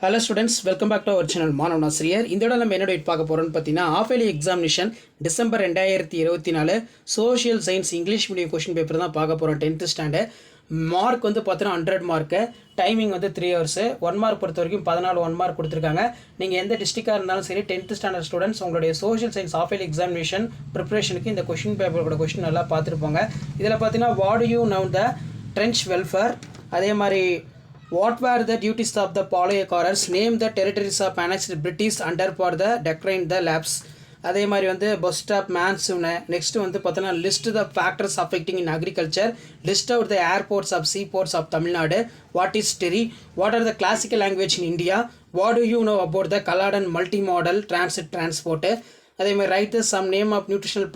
Hello students, welcome back to our channel மாணவன் ஆசிரியர். இந்த தடவை நம்ம என்ன டேட் பார்க்க போறோம்னு பார்த்தீங்கன்னா half yearly examination December 2024 social science English medium question paper தான் பார்க்க போறோம் 10th ஸ்டாண்டர்ட். மார்க் வந்து பார்த்தீங்கன்னா 100 மார்க், டைமிங் வந்து 3 hours. 1 மார்க் பொறுத்த வரைக்கும் 14 1 மார்க் கொடுத்துருக்காங்க. நீங்கள் எந்த டிஸ்ட்ரிக்டாக இருந்தாலும் சரி 10th ஸ்டாண்டர்ட் ஸ்டூடெண்ட்ஸ் உங்களுடைய social science half yearly examination ப்ரிப்பரேஷனுக்கு இந்த क्वेश्चन பேப்பரோட क्वेश्चन நல்லா பார்த்துருப்போங்க. இதில் பார்த்தீங்கன்னா what you now the trench welfare, அதே மாதிரி what were the duties of the Palayakarars, name the territories of annexed British under for the decline the lapse, அதே மாதிரி வந்து பஸ் ஸ்டாப் மான்சூன். நெக்ஸ்ட் வந்து பார்த்தோன்னா list the factors affecting in agriculture, list out the airports of sea ports of Tamil Nadu, what is dairy, what are the classical language in India, what do you know about the Kaladan multi modal transit transport, அதே மாதிரி write the some name of nutritional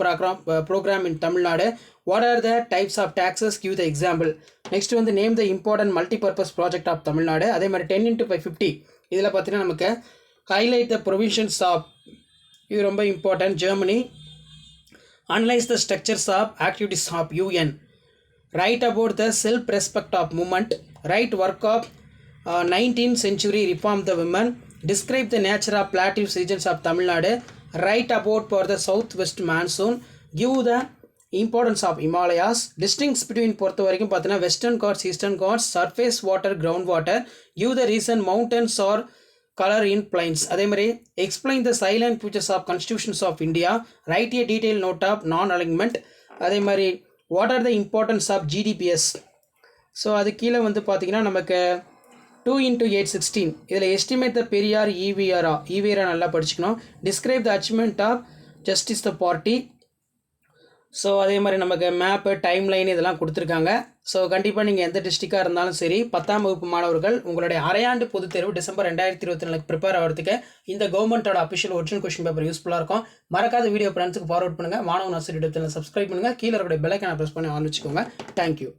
programme in Tamil Nadu, what are the types of taxes, give the example. Next வந்து name the important multipurpose project of Tamil Nadu. அதே மாதிரி 10x550 இதில் பார்த்தீங்கன்னா நமக்கு highlight the provisions of, இது ரொம்ப important, Germany, analyse the structures of activities of UN, right about the self respect of movement, right work of 19th century reform the women, describe the nature of plateau regions of Tamil Nadu, write about for the south west monsoon, give the importance of Himalayas, distinguish between பொறுத்த வரைக்கும் பார்த்தீங்கன்னா Western Ghats Eastern Ghats, surface water ground water, give the reason mountains are colour in plains, அதே மாதிரி explain the salient features of constitutions of India, write a detail note of non alignment, அதே மாதிரி what are the importance of GDPs. So அது கீழே வந்து பார்த்தீங்கன்னா நமக்கு 2x8 16 இதில் எஸ்டிமேட் த பெரியார் ஈவிஆரா நல்லா படிச்சுக்கணும், describe the achievement of justice the party. So அதே மாதிரி நமக்கு மேப்பு டைம் லைன் இதெல்லாம் கொடுத்துருக்காங்க. ஸோ கண்டிப்பாக நீங்கள் எந்த டிஸ்ட்ரிக்டாக இருந்தாலும் சரி 10ஆம் வகுப்பு மாணவர்கள் உங்களுடைய அரையாண்டு பொதுத் தேர்வு டிசம்பர் 2024 ப்ரிப்பேர் ஆகிறதுக்கு இந்த கவர்மெண்ட்டோட அஃபிஷியல் ஒரிஜினல் கொஸ்டின் பேப்பர் யூஸ்ஃபுல்லாக இருக்கும். மறக்காத வீடியோ ஃப்ரெண்ட்ஸுக்கு ஃபார்வர்ட் பண்ணுங்கள். மாணவன் ஆசிரியர் சப்ஸ்கிரைப் பண்ணுங்கள். கீழே இருக்கிற பெல் ஐக்கானை ப்ரெஸ் பண்ணி ஆன் வச்சுக்கோங்க. தேங்க்யூ.